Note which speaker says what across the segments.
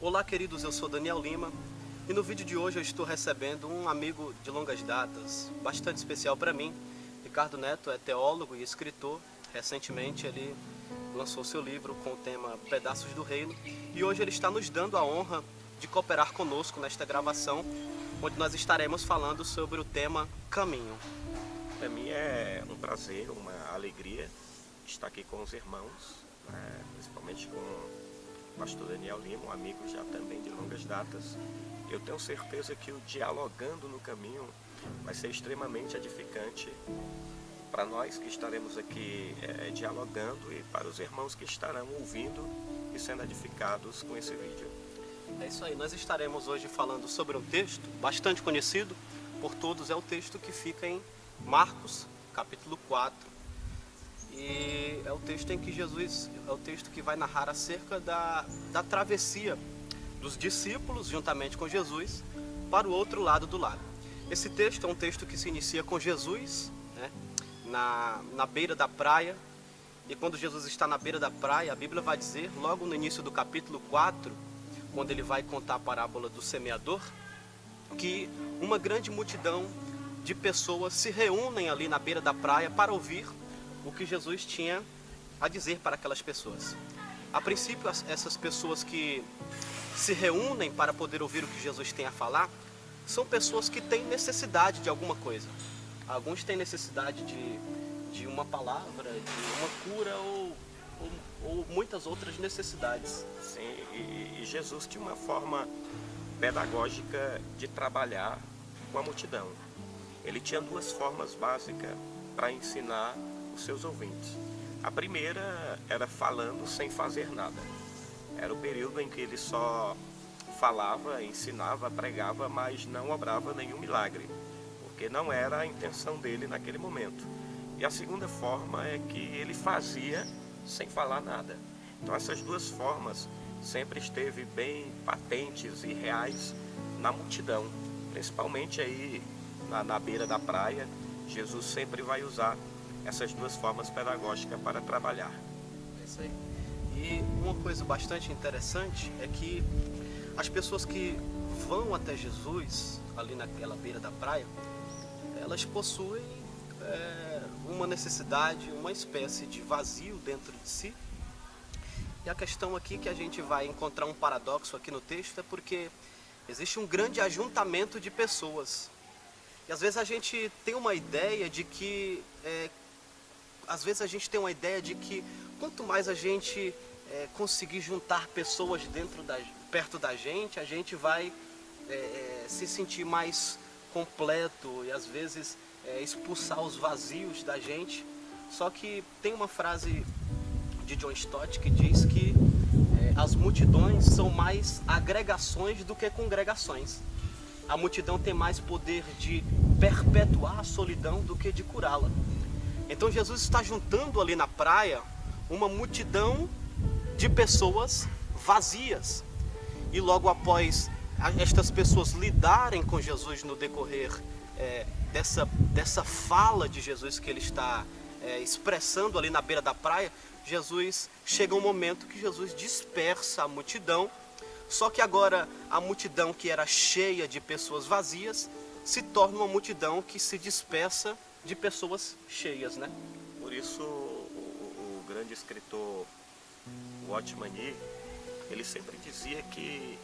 Speaker 1: Olá, queridos, eu sou Daniel Lima e no vídeo de hoje eu estou recebendo um amigo de longas datas, bastante especial para mim. Ricardo Neto é teólogo e escritor. Recentemente ele lançou seu livro com o tema Pedaços do Reino e hoje ele está nos dando a honra de cooperar conosco nesta gravação, onde nós estaremos falando sobre o tema Caminho.
Speaker 2: Para mim é um prazer, uma alegria estar aqui com os irmãos, principalmente com o pastor Daniel Lima, um amigo já também de longas datas. Eu tenho certeza que o Dialogando no Caminho vai ser extremamente edificante para nós que estaremos aqui dialogando e para os irmãos que estarão ouvindo e sendo edificados com esse vídeo.
Speaker 1: É isso aí, nós estaremos hoje falando sobre um texto bastante conhecido por todos, é o texto que fica em Marcos, capítulo 4. E é o texto em que Jesus, é o texto que vai narrar acerca da travessia dos discípulos, juntamente com Jesus, para o outro lado do lago. Esse texto é um texto que se inicia com Jesus, né, na beira da praia. E quando Jesus está na beira da praia, a Bíblia vai dizer, logo no início do capítulo 4, quando ele vai contar a parábola do semeador, que uma grande multidão de pessoas se reúnem ali na beira da praia para ouvir o que Jesus tinha a dizer para aquelas pessoas. A princípio, essas pessoas que se reúnem para poder ouvir o que Jesus tem a falar, são pessoas que têm necessidade de alguma coisa. Alguns têm necessidade de uma palavra, de uma cura ou muitas outras necessidades.
Speaker 2: Sim, e Jesus tinha uma forma pedagógica de trabalhar com a multidão. Ele tinha duas formas básicas para ensinar os seus ouvintes. A primeira era falando sem fazer nada. Era o período em que ele só falava, ensinava, pregava, mas não obrava nenhum milagre, porque não era a intenção dele naquele momento. E a segunda forma é que ele fazia sem falar nada. Então essas duas formas sempre esteve bem patentes e reais na multidão, principalmente aí na beira da praia. Jesus sempre vai usar essas duas formas pedagógicas para trabalhar.
Speaker 1: É isso aí. E uma coisa bastante interessante é que as pessoas que vão até Jesus, ali naquela beira da praia, elas possuem uma necessidade, uma espécie de vazio dentro de si. E a questão aqui que a gente vai encontrar um paradoxo aqui no texto é porque existe um grande ajuntamento de pessoas. E às vezes a gente tem uma ideia de que quanto mais a gente conseguir juntar pessoas perto da gente, a gente vai se sentir mais completo e às vezes expulsar os vazios da gente. Só que tem uma frase de John Stott que diz que as multidões são mais agregações do que congregações. A multidão tem mais poder de perpetuar a solidão do que de curá-la. Então Jesus está juntando ali na praia uma multidão de pessoas vazias. E logo após estas pessoas lidarem com Jesus no decorrer dessa fala de Jesus que ele está expressando ali na beira da praia, Jesus chega um momento que Jesus dispersa a multidão. Só que agora a multidão que era cheia de pessoas vazias se torna uma multidão que se dispersa de pessoas cheias, né?
Speaker 2: Por isso o grande escritor Watchman Nee, ele sempre dizia que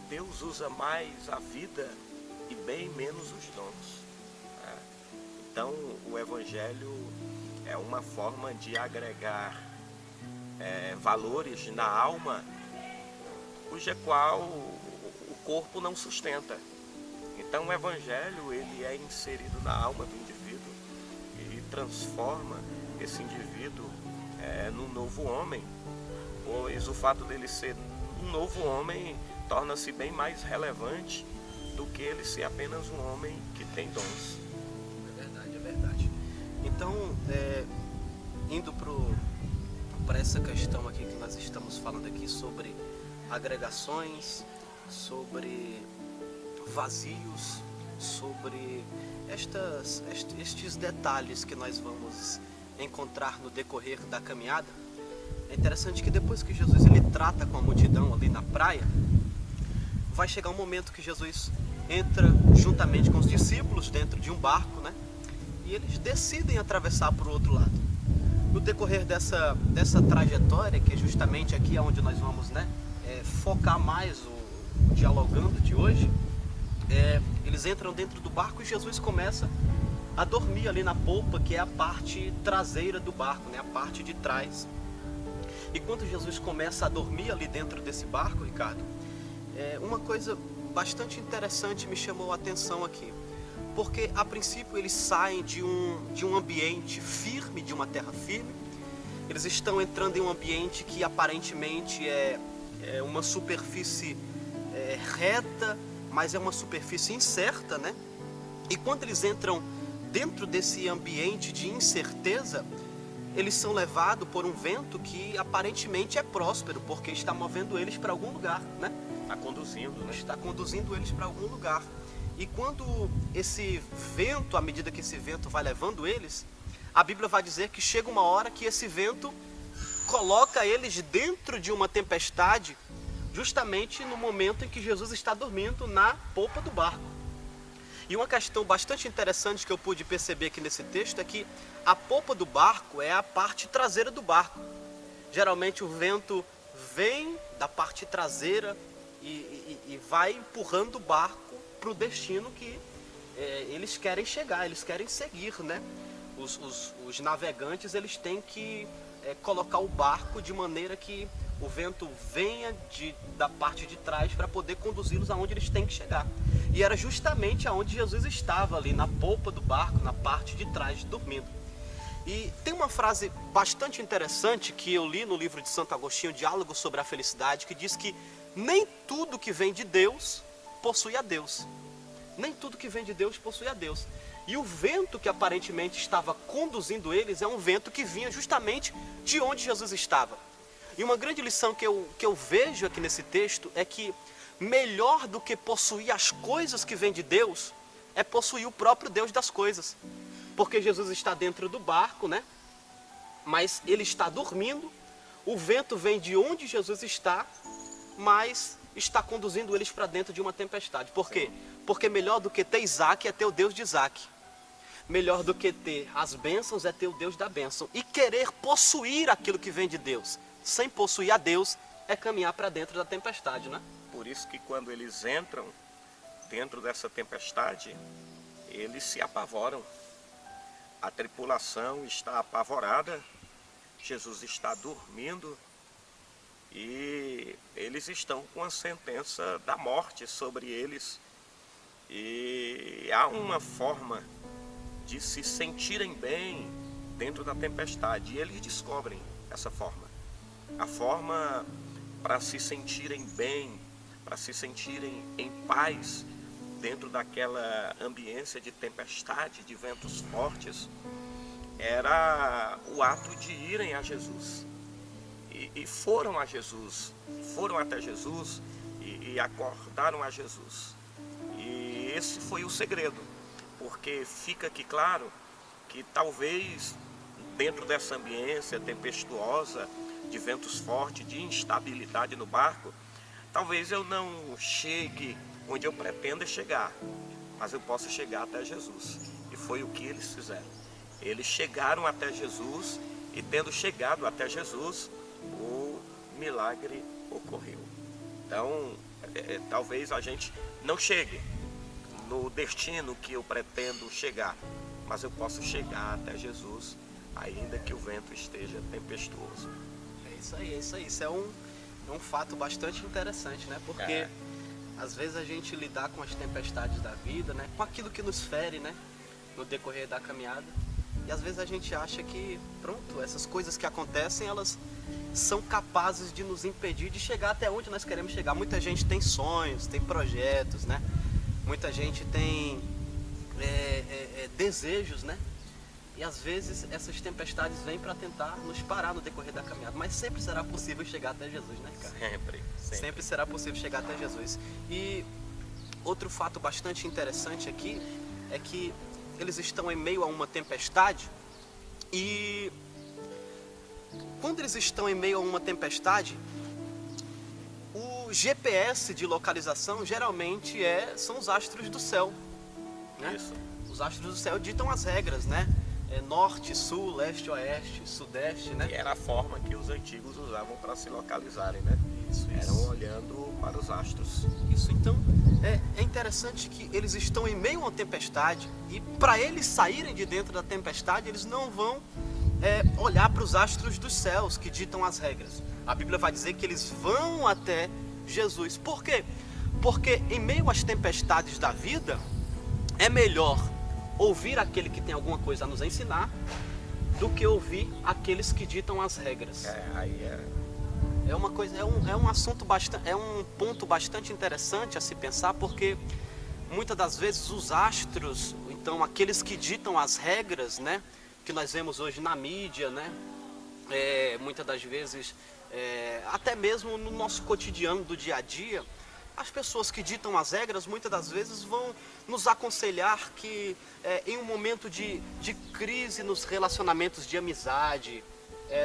Speaker 2: Deus usa mais a vida e bem menos os dons. Então o Evangelho é uma forma de agregar valores na alma, cuja qual o corpo não sustenta. Então o Evangelho ele é inserido na alma do indivíduo e transforma esse indivíduo num novo homem, pois o fato dele ser um novo homem torna-se bem mais relevante do que ele ser apenas um homem que tem dons.
Speaker 1: É verdade, é verdade. Então, indo para essa questão aqui que nós estamos falando aqui sobre agregações, sobre vazios, sobre estes detalhes que nós vamos encontrar no decorrer da caminhada, É interessante que depois que Jesus ele trata com a multidão ali na praia, vai chegar um momento que Jesus entra juntamente com os discípulos dentro de um barco, né? E eles decidem atravessar para o outro lado. No decorrer dessa trajetória, que é justamente aqui onde nós vamos, né, focar mais o dialogando de hoje, eles entram dentro do barco e Jesus começa a dormir ali na polpa, que é a parte traseira do barco, né, a parte de trás. E quando Jesus começa a dormir ali dentro desse barco, Ricardo, uma coisa bastante interessante me chamou a atenção aqui. Porque a princípio eles saem de um ambiente firme, de uma terra firme. Eles estão entrando em um ambiente que aparentemente é uma superfície reta, mas é uma superfície incerta, né? E quando eles entram dentro desse ambiente de incerteza, eles são levados por um vento que aparentemente é próspero, porque está movendo eles para algum lugar, né?
Speaker 2: Está conduzindo, né?
Speaker 1: Está conduzindo eles para algum lugar. E quando esse vento, à medida que esse vento vai levando eles, a Bíblia vai dizer que chega uma hora que esse vento coloca eles dentro de uma tempestade, justamente no momento em que Jesus está dormindo na polpa do barco. E uma questão bastante interessante que eu pude perceber aqui nesse texto é que a polpa do barco é a parte traseira do barco. Geralmente o vento vem da parte traseira e vai empurrando o barco para o destino que eles querem chegar, eles querem seguir, né? Os navegantes eles têm que colocar o barco de maneira que o vento venha da parte de trás para poder conduzi-los aonde eles têm que chegar. E era justamente aonde Jesus estava, ali na polpa do barco, na parte de trás, dormindo. E tem uma frase bastante interessante que eu li no livro de Santo Agostinho, Diálogo sobre a Felicidade, que diz que nem tudo que vem de Deus possui a Deus. Nem tudo que vem de Deus possui a Deus. E o vento que aparentemente estava conduzindo eles é um vento que vinha justamente de onde Jesus estava. E uma grande lição que eu vejo aqui nesse texto é que melhor do que possuir as coisas que vêm de Deus é possuir o próprio Deus das coisas. Porque Jesus está dentro do barco, né? Mas ele está dormindo, o vento vem de onde Jesus está, mas está conduzindo eles para dentro de uma tempestade. Por quê? Porque melhor do que ter Isaac é ter o Deus de Isaac. Melhor do que ter as bênçãos é ter o Deus da bênção. E querer possuir aquilo que vem de Deus, sem possuir a Deus, é caminhar para dentro da tempestade, né?
Speaker 2: Por isso que quando eles entram dentro dessa tempestade, eles se apavoram. A tripulação está apavorada, Jesus está dormindo e eles estão com a sentença da morte sobre eles. E há uma forma de se sentirem bem dentro da tempestade, e eles descobrem essa forma. A forma para se sentirem bem, para se sentirem em paz dentro daquela ambiência de tempestade, de ventos fortes, era o ato de irem a Jesus. E foram a Jesus, foram até Jesus e acordaram a Jesus. E esse foi o segredo, porque fica aqui claro que talvez dentro dessa ambiência tempestuosa, de ventos fortes, de instabilidade no barco, talvez eu não chegue onde eu pretendo chegar, mas eu posso chegar até Jesus. E foi o que eles fizeram. Eles chegaram até Jesus e, tendo chegado até Jesus, o milagre ocorreu. Então, talvez a gente não chegue no destino que eu pretendo chegar, mas eu posso chegar até Jesus, ainda que o vento esteja tempestuoso.
Speaker 1: É isso aí, é isso aí. Isso é um fato bastante interessante, né? Porque às vezes a gente lidar com as tempestades da vida, né? Com aquilo que nos fere, né? No decorrer da caminhada. E às vezes a gente acha que, pronto, essas coisas que acontecem, elas são capazes de nos impedir de chegar até onde nós queremos chegar. Muita gente tem sonhos, tem projetos, né? Muita gente tem desejos, né? E às vezes essas tempestades vêm para tentar nos parar no decorrer da caminhada. Mas sempre será possível chegar até Jesus, né, cara? Sempre será possível chegar até Jesus. E outro fato bastante interessante aqui é que eles estão em meio a uma tempestade e quando eles estão em meio a uma tempestade, o GPS de localização geralmente são os astros do céu, né?
Speaker 2: Isso.
Speaker 1: Os astros do céu ditam as regras, né? Norte, sul, leste, oeste, sudeste, né?
Speaker 2: Que era a forma que os antigos usavam para se localizarem, né?
Speaker 1: Isso.
Speaker 2: Eram olhando para os astros.
Speaker 1: Isso, então é interessante que eles estão em meio a uma tempestade e para eles saírem de dentro da tempestade, eles não vão olhar para os astros dos céus que ditam as regras. A Bíblia vai dizer que eles vão até Jesus. Por quê? Porque em meio às tempestades da vida, é melhor ouvir aquele que tem alguma coisa a nos ensinar do que ouvir aqueles que ditam as regras. É uma coisa, é um assunto bastante, é um ponto bastante interessante a se pensar, porque muitas das vezes os astros, então aqueles que ditam as regras, né, que nós vemos hoje na mídia, né, muitas das vezes, até mesmo no nosso cotidiano do dia a dia, as pessoas que ditam as regras muitas das vezes vão nos aconselhar que em um momento de crise nos relacionamentos de amizade,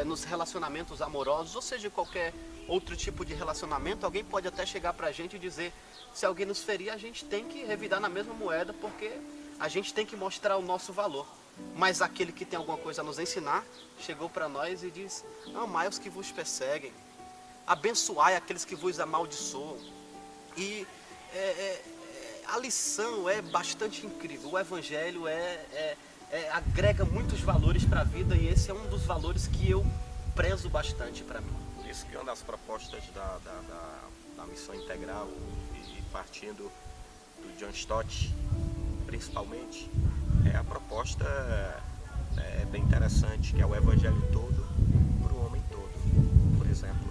Speaker 1: nos relacionamentos amorosos, ou seja, qualquer outro tipo de relacionamento, alguém pode até chegar pra gente e dizer, se alguém nos ferir, a gente tem que revidar na mesma moeda, porque a gente tem que mostrar o nosso valor. Mas aquele que tem alguma coisa a nos ensinar, chegou para nós e diz, amai os que vos perseguem, abençoai aqueles que vos amaldiçoam. E a lição é bastante incrível, o Evangelho agrega muitos valores para a vida e esse é um dos valores que eu prezo bastante para mim.
Speaker 2: Por isso que uma das propostas da missão integral e partindo do John Stott, principalmente, a proposta bem interessante, que é o Evangelho todo para o homem todo. Por exemplo,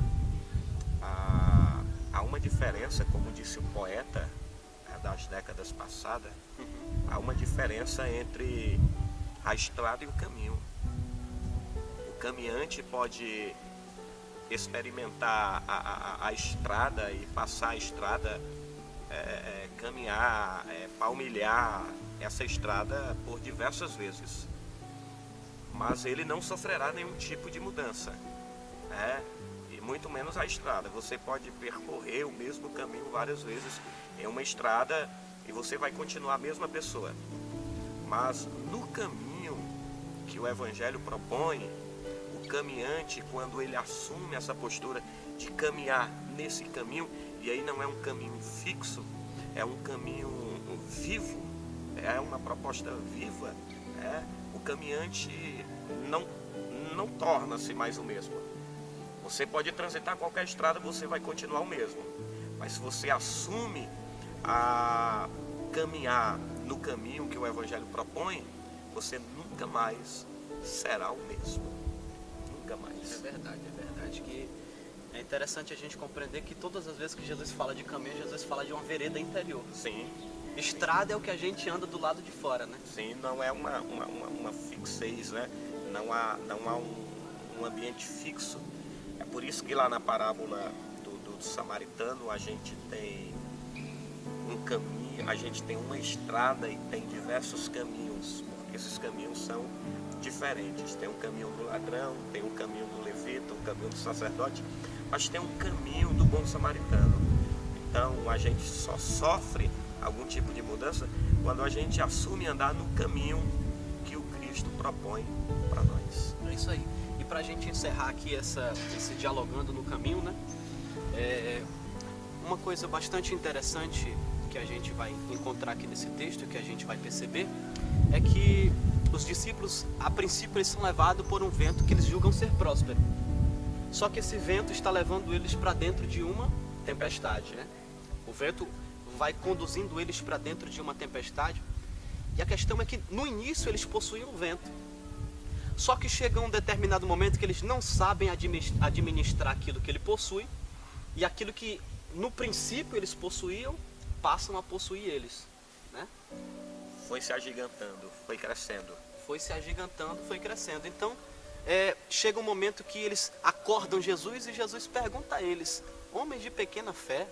Speaker 2: há uma diferença, como disse o poeta das décadas passadas, há uma diferença entre a estrada e o caminho. O caminhante pode experimentar a estrada e passar a estrada, caminhar, palmilhar essa estrada por diversas vezes, mas ele não sofrerá nenhum tipo de mudança, e muito menos a estrada. Você pode percorrer o mesmo caminho várias vezes em uma estrada e você vai continuar a mesma pessoa, mas no caminho que o Evangelho propõe, o caminhante, quando ele assume essa postura de caminhar nesse caminho, e aí não é um caminho fixo, é um caminho vivo, é uma proposta viva, o caminhante não torna-se mais o mesmo. Você pode transitar qualquer estrada, você vai continuar o mesmo, mas se você assume a caminhar no caminho que o Evangelho propõe, você nunca mais será o mesmo. Nunca mais.
Speaker 1: É verdade que é interessante a gente compreender que todas as vezes que Jesus fala de caminho, Jesus fala de uma vereda interior.
Speaker 2: Sim.
Speaker 1: Estrada é o que a gente anda do lado de fora, né?
Speaker 2: Sim, não é uma fixez, né? Não há um ambiente fixo. É por isso que lá na parábola do samaritano a gente tem um caminho, a gente tem uma estrada e tem diversos caminhos, porque esses caminhos são diferentes. Tem um caminho do ladrão, tem um caminho do levita, um caminho do sacerdote, mas tem um caminho do bom samaritano. Então a gente só sofre algum tipo de mudança quando a gente assume andar no caminho que o Cristo propõe para nós.
Speaker 1: É isso aí. E para a gente encerrar aqui esse dialogando no caminho, né? Uma coisa bastante interessante que a gente vai encontrar aqui nesse texto, que a gente vai perceber, é que os discípulos, a princípio, eles são levados por um vento que eles julgam ser próspero. Só que esse vento está levando eles para dentro de uma tempestade, né? O vento vai conduzindo eles para dentro de uma tempestade. E a questão é que no início eles possuíam o vento. Só que chega um determinado momento que eles não sabem administrar aquilo que ele possui, e aquilo que no princípio eles possuíam, passam a possuir eles, né?
Speaker 2: Foi se agigantando, foi crescendo.
Speaker 1: Foi se agigantando, foi crescendo. Então, chega um momento que eles acordam Jesus e Jesus pergunta a eles, homens de pequena fé.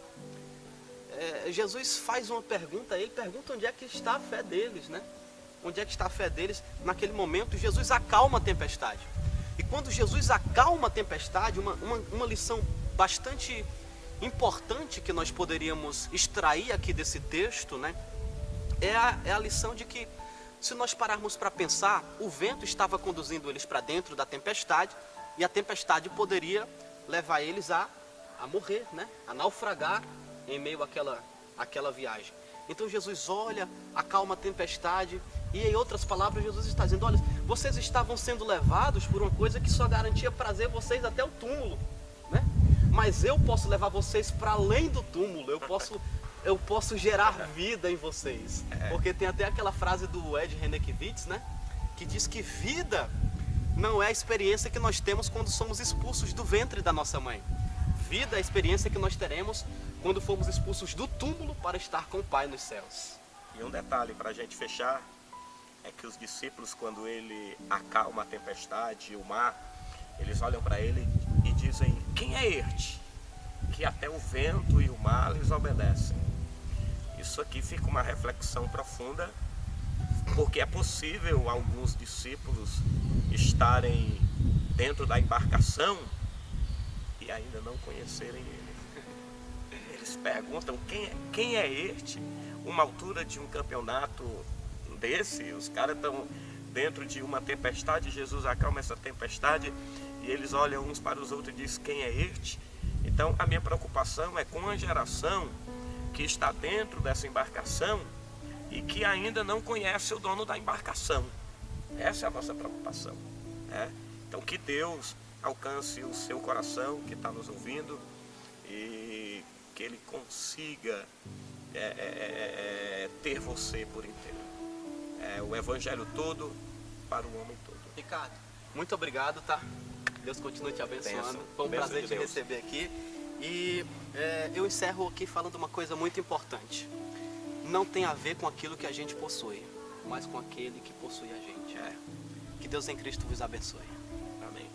Speaker 1: Jesus faz uma pergunta, ele pergunta onde é que está a fé deles, né? Onde é que está a fé deles? Naquele momento, Jesus acalma a tempestade. E quando Jesus acalma a tempestade, uma lição bastante importante que nós poderíamos extrair aqui desse texto, né? É a lição de que, se nós pararmos para pensar, o vento estava conduzindo eles para dentro da tempestade, e a tempestade poderia levar eles a morrer, né? A naufragar em meio àquela viagem. Então Jesus olha, acalma a tempestade, e em outras palavras Jesus está dizendo: olha, vocês estavam sendo levados por uma coisa que só garantia prazer vocês até o túmulo, né? Mas eu posso levar vocês para além do túmulo, eu posso gerar vida em vocês. Porque tem até aquela frase do Ed Renekiewicz, né? Que diz que vida não é a experiência que nós temos quando somos expulsos do ventre da nossa mãe. Vida é a experiência que nós teremos quando fomos expulsos do túmulo para estar com o Pai nos céus.
Speaker 2: E um detalhe para a gente fechar, é que os discípulos, quando ele acalma a tempestade e o mar, eles olham para ele e dizem: quem é este? Que até o vento e o mar lhes obedecem. Isso aqui fica uma reflexão profunda, porque é possível alguns discípulos estarem dentro da embarcação e ainda não conhecerem ele. Eles perguntam: quem é este? Uma altura de um campeonato desse, os caras estão dentro de uma tempestade, Jesus acalma essa tempestade e eles olham uns para os outros e dizem: quem é este? Então a minha preocupação é com a geração que está dentro dessa embarcação e que ainda não conhece o dono da embarcação. Essa é a nossa preocupação, né? Então que Deus alcance o seu coração que está nos ouvindo e que Ele consiga ter você por inteiro. O Evangelho todo para o homem todo.
Speaker 1: Ricardo, muito obrigado, tá? Deus continue te abençoando.
Speaker 2: Bênção.
Speaker 1: Foi um
Speaker 2: Bênção
Speaker 1: prazer
Speaker 2: de
Speaker 1: te
Speaker 2: Deus.
Speaker 1: receber aqui. E eu encerro aqui falando uma coisa muito importante. Não tem a ver com aquilo que a gente possui, mas com aquele que possui a gente. Que Deus em Cristo vos abençoe.
Speaker 2: Amém.